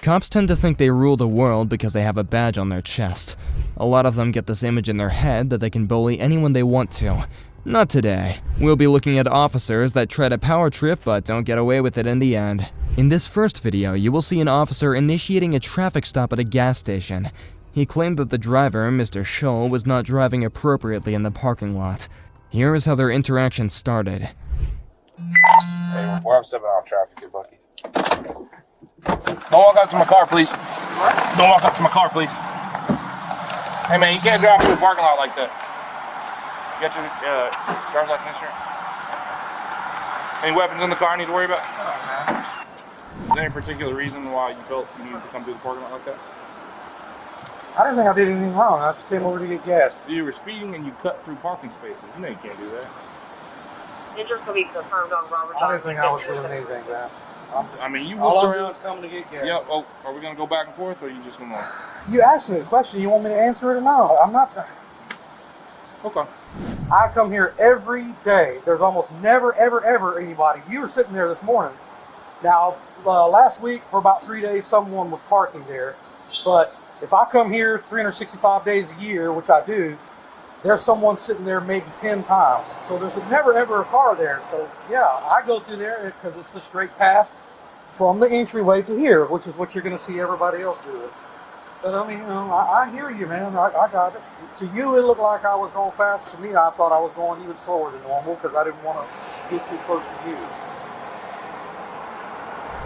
Cops tend to think they rule the world because they have a badge on their chest. A lot of them get this image in their head that they can bully anyone they want to. Not today. We'll be looking at officers that try to power trip but don't get away with it in the end. In this first video, you will see an officer initiating a traffic stop at a gas station. He claimed that the driver, Mr. Scholl, was not driving appropriately in the parking lot. Here is how their interaction started. Hey, before I'm stepping out of traffic here, Bucky. Don't walk up to my car, please. What? Don't walk up to my car, please. Hey, man, you can't drive through a parking lot like that. You got your driver's license insurance? Any weapons in the car I need to worry about? No, man. Is there any particular reason why you felt you needed to come through the parking lot like that? I didn't think I did anything wrong. I just came over to get gas. You were speeding and you cut through parking spaces. You know you can't do that. It's just to be confirmed on Robert. I didn't think I was doing anything, man. I mean, you all walked I'm around. doing is coming to get gas. Yeah. Oh, are we gonna go back and forth, or are you just gonna? You asked me a question. You want me to answer it or not? I'm not. Okay. I come here every day. There's almost never, ever anybody. You were sitting there this morning. Now, last week for about 3 days, someone was parking there. But if I come here 365 days a year, which I do, there's someone sitting there maybe 10 times. So there's never ever a car there. So yeah, I go through there because it's the straight path from the entryway to here, which is what you're going to see everybody else do it. But I mean, you know, I hear you, man. I got it. To you, it looked like I was going fast. To me, I thought I was going even slower than normal because I didn't want to get too close to you.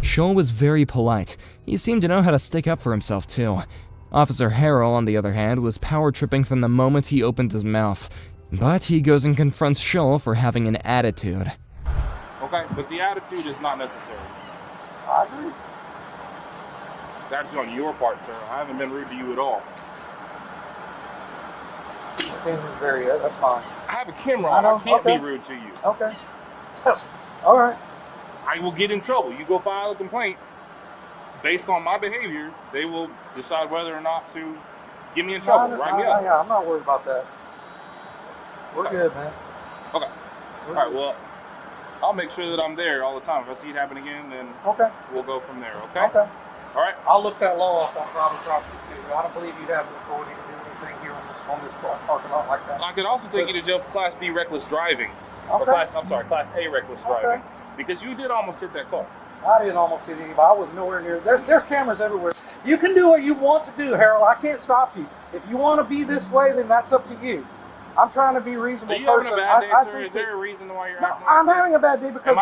Scholl was very polite. He seemed to know how to stick up for himself too. Officer Harrell, on the other hand, was power tripping from the moment he opened his mouth. But he goes and confronts Scholl for having an attitude. Okay, but the attitude is not necessary. I agree. That's on your part, sir. I haven't been rude to you at all. That's fine. I have a camera on. I can't be rude to you. Okay. All right. I will get in trouble. You go file a complaint. Based on my behavior, they will decide whether or not to get me in trouble. Write me up. Yeah, I'm not worried about that. We're good, man. Okay. All right, well, I'll make sure that I'm there all the time. If I see it happen again, then we'll go from there, okay? Okay. All right. I'll look that law up on private property, too. I don't believe you'd have the authority to do anything here on this parking lot like that. I could also take you to jail for Class B reckless driving. Or Class A reckless driving. Because you did almost hit that car. I didn't almost hit anybody. I was nowhere near. There's cameras everywhere. You can do what you want to do, Harold. I can't stop you. If you want to be this way, then that's up to you. I'm trying to be a reasonable person. Are you having a bad day, sir? Is there a reason why you're acting like I'm this? having a bad day because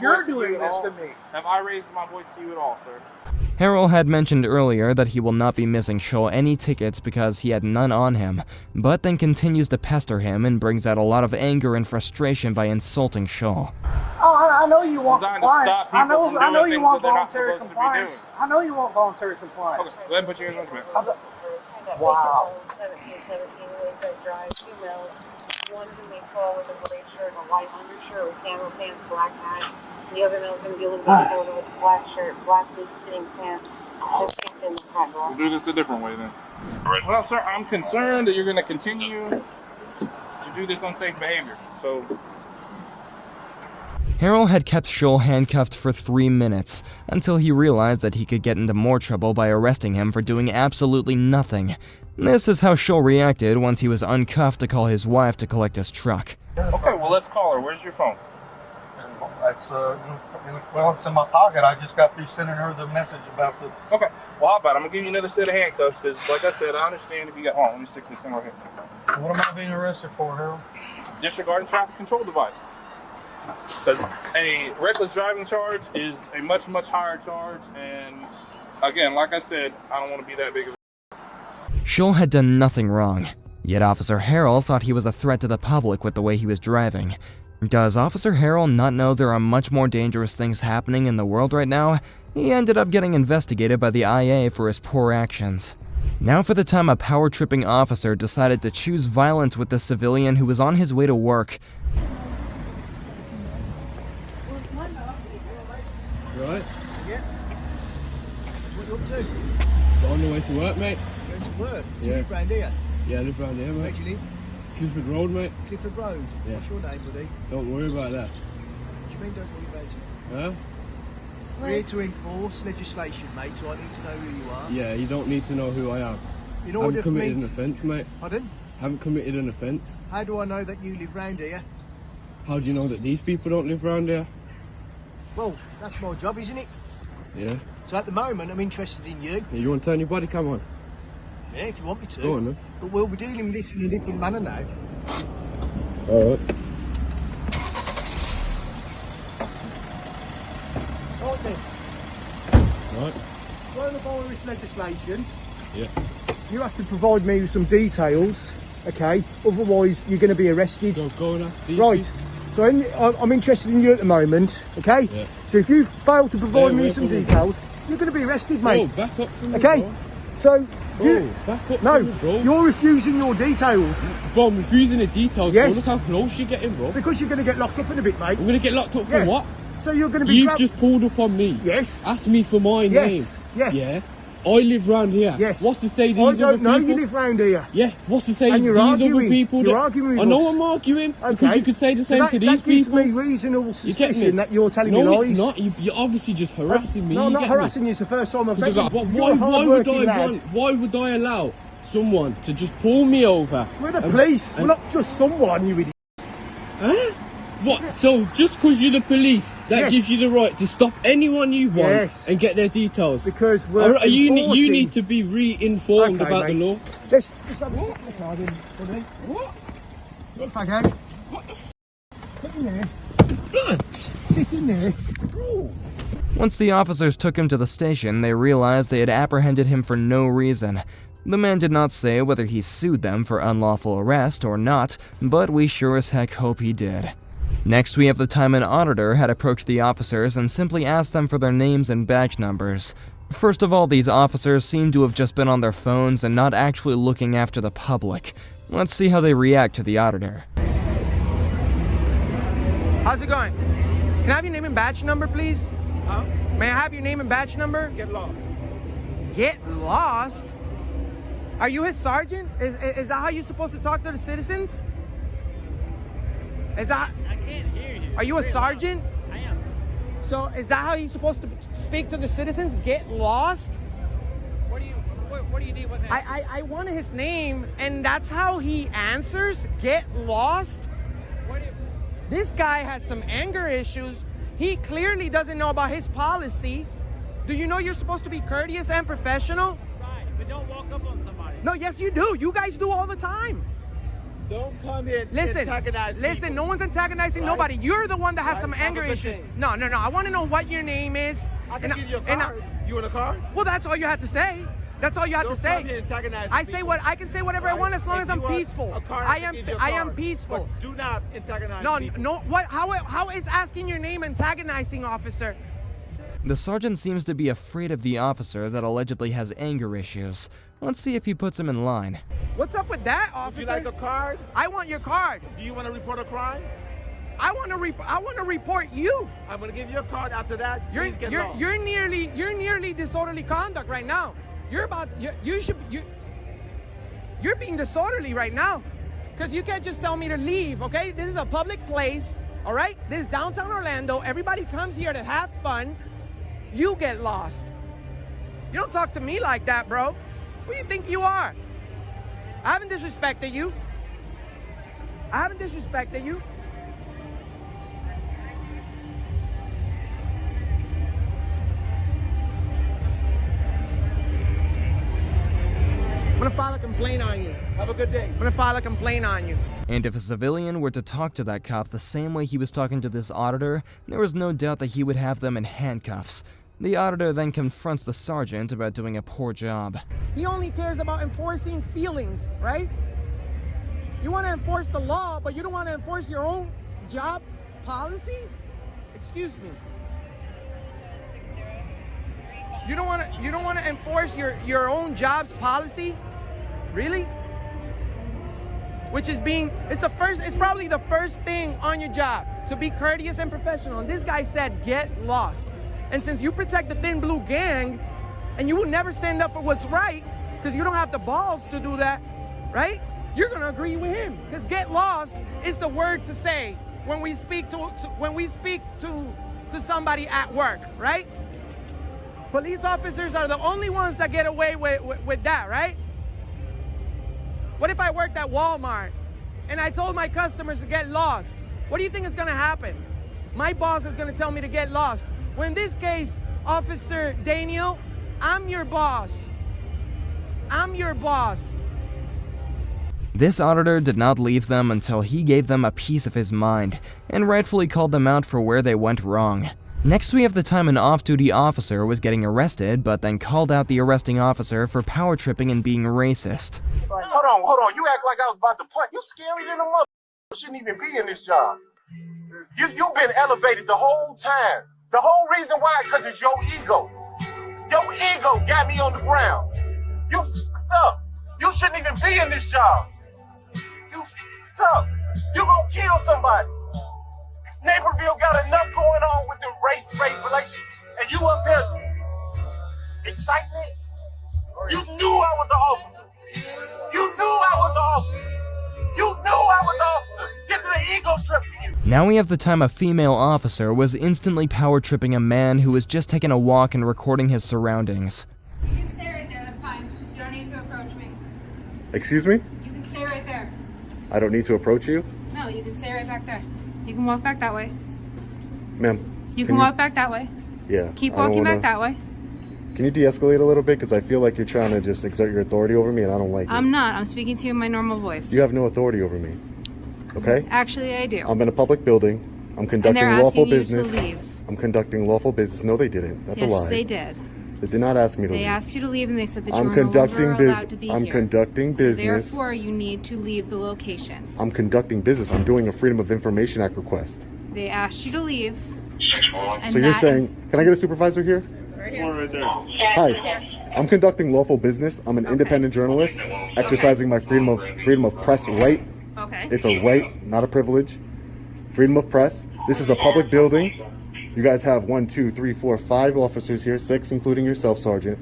you're to doing this to me. Have I raised my voice to you at all, sir? Harrell had mentioned earlier that he will not be missing Scholl any tickets because he had none on him, but then continues to pester him and brings out a lot of anger and frustration by insulting Scholl. Oh, I know you want compliance. I know you want voluntary compliance. compliance. I know you want voluntary compliance. Okay, go ahead and put your hands on the command. Wow. 17 Wayside Drive, female, one who may fall with a gray shirt, a white undershirt with camo pants, black hat. The other male is going to be a little bit shorter with a black shirt, black loose fitting pants. We'll do this a different way then. Well, sir, I'm concerned that you're going to continue to do this unsafe behavior. So. Harrell had kept Scholl handcuffed for 3 minutes, until he realized that he could get into more trouble by arresting him for doing absolutely nothing. This is how Scholl reacted once he was uncuffed to call his wife to collect his truck. Okay, well, let's call her. Where's your phone? It's it's in my pocket. I just got through sending her the message about the. Okay, well, how about I'm gonna give you another set of handcuffs because, like I said, I understand if you got. Hold on, let me stick this thing right here. What am I being arrested for, Harold? Disregarding traffic control device. Because a reckless driving charge is a much higher charge, and again, like I said, I don't want to be that big of a. Scholl had done nothing wrong, yet Officer Harrell thought he was a threat to the public with the way he was driving. Does Officer Harrell not know there are much more dangerous things happening in the world right now? He ended up getting investigated by the IA for his poor actions. Now for the time a power-tripping officer decided to choose violence with the civilian who was on his way to work. Right? Yeah. What are you up to? On the way to work, mate. Going to work? Do Yeah. you live round here? Yeah, I live around here, Where mate. do you live? Clifford Road, mate. Clifford Road. Yeah. What's your name, buddy? Don't worry about that. What do you mean don't worry about it? Huh? We're here to enforce legislation, mate, so I need to know who you are. Yeah, you don't need to know who I am. In I order haven't for me committed an to... offence, mate. Pardon? Haven't committed an offence. How do I know that you live round here? How do you know that these people don't live around here? Well, that's my job, isn't it? Yeah. So at the moment, I'm interested in you. You want to turn your body cam on? Yeah, if you want me to. Go on then. But we'll be dealing with this in a different manner now. Alright. Right then, Right. we're going to follow this legislation. Yeah. You have to provide me with some details, okay? Otherwise, you're going to be arrested. So go and ask these Right. people. So I'm interested in you at the moment, okay? Yeah. So if you fail to provide me away with some from me. details, you're going to be arrested, Bro, mate. back up from me, Okay? bro. So, Bro, back up no, from me, bro. you're refusing your details Bro, I'm refusing the details, Yes. bro. Look how close you're getting, bro. because you're going to get locked up in a bit, mate. I'm going to get locked up for Yeah. what? So you're going to be You've grabbed- just pulled up on me. Yes. Ask me for my name. Yes. Yeah. I live round here. Yes. What's to say these I other don't know people? you live round here. Yeah. What's to say And these you're other arguing. people? You're that... arguing with I know us. I'm arguing Okay. because you could say the So same that, to these that gives people. me reasonable You get me? suspicion that you're telling me No, lies. it's not. You're obviously just harassing me. No, I'm you not get harassing me? you. It's the first time I've met 'Cause I you. got- You're why a would hard-working I lad. want? Why would I allow someone to just pull me over? We're the police. We're not just someone, you idiot. Huh? What? So just because you're the police, that Yes. gives you the right to stop anyone you want Yes. and get their details? Because we're you enforcing... need to be re-informed Okay, about mate. the law. Let's have a look at the card in, buddy. What? Look, faggot. What the f***? Sit in there. Blood? Sit in there. Bro. Once the officers took him to the station, they realized they had apprehended him for no reason. The man did not say whether he sued them for unlawful arrest or not, but we sure as heck hope he did. Next, we have the time an auditor had approached the officers and simply asked them for their names and badge numbers. First of all, these officers seem to have just been on their phones and not actually looking after the public. Let's see how they react to the auditor. How's it going? Can I have your name and badge number, please? Huh? May I have your name and badge number? Get lost. Get lost? Are you his sergeant? Is that how you're supposed to talk to the citizens? Is that... I can't hear you. Are you a Very sergeant? loud. I am. So is that how you're supposed to speak to the citizens? Get lost? What do you need with him? I wanted his name, and that's how he answers? Get lost? What do you, This guy has some anger issues. He clearly doesn't know about his policy. Do you know you're supposed to be courteous and professional? right, but don't walk up on somebody. No, yes you do. You guys do all the time. Don't come here and Listen, antagonize listen, no people. one's antagonizing Right. nobody. You're the one that has Right. some Have a anger good issues. day. No. I want to know what your name is. I can And give you a and card. You want a card? well, that's all you have to say. That's all you have Don't to come say. here antagonizing I say people. what I can say whatever I Right? want as long If as I'm you want peaceful. a card, I can am give you a I am card. peaceful. But do not antagonize No, people. no. What? How is asking your name antagonizing, officer? The sergeant seems to be afraid of the officer that allegedly has anger issues. Let's see if he puts him in line. What's up with that, Would officer? you like a card? I want your card. Do you want to report a crime? I want to report you. I'm going to give you a card. After that, You're please get you're lost. you're nearly disorderly conduct right now. You're being disorderly right now, because you can't just tell me to leave. Okay, this is a public place. All right, this is downtown Orlando. Everybody comes here to have fun. You get lost. You don't talk to me like that, bro. Who do you think you are? I haven't disrespected you. I haven't disrespected you. I'm gonna file a complaint on you. Have a good day. I'm gonna file a complaint on you. And if a civilian were to talk to that cop the same way he was talking to this auditor, there was no doubt that he would have them in handcuffs. The auditor then confronts the sergeant about doing a poor job. He only cares about enforcing feelings, right? You want to enforce the law, but you don't want to enforce your own job policies? Excuse me. You don't want to enforce your own job's policy? Really? Which is it's probably the first thing on your job, to be courteous and professional. And this guy said, get lost. And since you protect the Thin Blue Gang, and you will never stand up for what's right, because you don't have the balls to do that, right? You're gonna agree with him, because get lost is the word to say when we speak to somebody at work, right? Police officers are the only ones that get away with that, right? What if I worked at Walmart and I told my customers to get lost? What do you think is gonna happen? My boss is gonna tell me to get lost. Well, in this case, Officer Daniel, I'm your boss. I'm your boss. This auditor did not leave them until he gave them a piece of his mind, and rightfully called them out for where they went wrong. Next we have the time an off-duty officer was getting arrested, but then called out the arresting officer for power tripping and being racist. Hold on. You act like I was about to punch. You scary little mother. You shouldn't even be in this job. You've been elevated the whole time. The whole reason why, because it's your ego. Your ego got me on the ground. You f***ed up. You shouldn't even be in this job. You f***ed up. You gonna kill somebody. Naperville got enough going on with the race-rape relations, and you up here exciting it? You knew I was an officer. You knew I was an officer. You knew I was an officer. This is an ego trip for you. Now we have the time a female officer was instantly power tripping a man who was just taking a walk and recording his surroundings. You can stay right there, that's fine. You don't need to approach me. Excuse me? You can stay right there. I don't need to approach you? No, you can stay right back there. You can walk back that way. Ma'am. You can walk back that way. Yeah. Keep walking back that way. Can you de-escalate a little bit? Because I feel like you're trying to just exert your authority over me and I don't like it. I'm not. I'm speaking to you in my normal voice. You have no authority over me. Okay? Actually, I do. I'm in a public building. I'm conducting and they're lawful asking business. You to leave. I'm conducting lawful business. No, they didn't. That's a lie. Yes, they did. They did not ask me to leave. They asked you to leave and they said that you I'm were no conducting longer allowed to be I'm here. conducting business. So therefore, you need to leave the location. I'm conducting business. I'm doing a Freedom of Information Act request. They asked you to leave. And So you're saying, can I get a supervisor here? Right there. Hi. I'm conducting lawful business. I'm an independent journalist, exercising my freedom of press right. Okay. It's a right, not a privilege. Freedom of press. This is a public building. You guys have 1, 2, 3, 4, 5 officers here, 6 including yourself, Sergeant.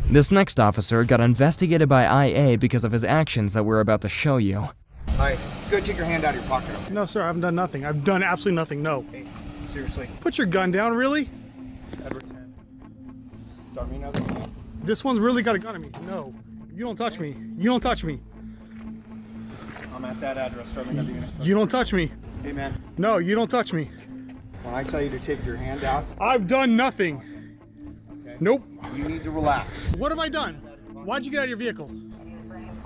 This next officer got investigated by IA because of his actions that we're about to show you. All right, go take your hand out of your pocket. No, sir, I haven't done nothing. I've done absolutely nothing, no. Hey, seriously. Put your gun down, really? Edward 10. Start me another. This one's really got a gun at me. No. You don't touch me. You don't touch me. I'm at that address. Start me another unit. You don't touch me. Hey, man. No, you don't touch me. When I tell you to take your hand out, I've done nothing. okay, Nope. you need to relax. What have I done? Why'd you get out of your vehicle?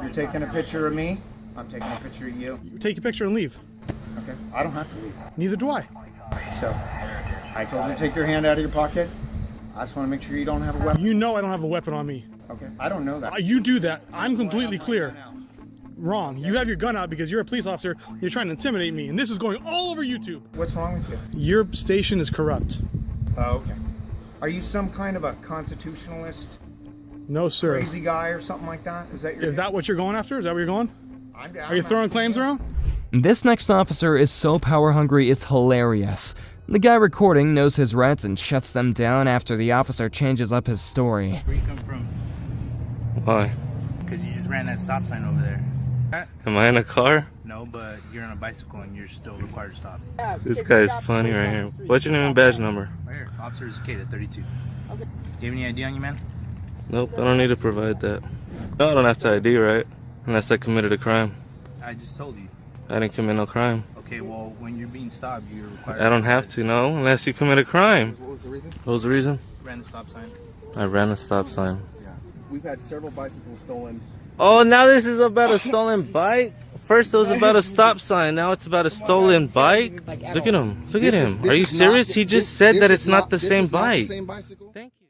You're taking a picture of me. I'm taking a picture of you. You take your picture and leave. Okay? I don't have to leave. Neither do I. So, I told you to take your hand out of your pocket. I just want to make sure you don't have a weapon. You know I don't have a weapon on me. Okay? I don't know that. You do that. I'm completely clear. Wrong. You have your gun out because you're a police officer. You're trying to intimidate me, and this is going all over YouTube. What's wrong with you? Your station is corrupt. Oh, okay. Are you some kind of a constitutionalist, No, sir. crazy guy or something like that? Is that your Is that what you're going after? Is that where you're going? I'm Are you throwing claims around? This next officer is so power hungry it's hilarious. The guy recording knows his rights and shuts them down after the officer changes up his story. Where you come from? Why? Because you just ran that stop sign over there. Am I in a car? No, but you're on a bicycle and you're still required to stop. This guy's funny right here. What's your name and badge number? Right here, Officer Cicada 32. Do you have any ID on you, man? Nope, I don't need to provide that. No, I don't have to ID, right? Unless I committed a crime. I just told you. I didn't commit no crime. Okay, well, when you're being stopped, you're required I don't have to, no, unless you commit a crime. What was the reason? What was the reason? Ran the stop sign. I ran a stop sign. Yeah. We've had several bicycles stolen. Oh, now this is about a stolen bike? First it was about a stop sign, now it's about a stolen bike? Look at him, look at him. Are you serious? He just said that it's not the same bike. Same bicycle? Thank you.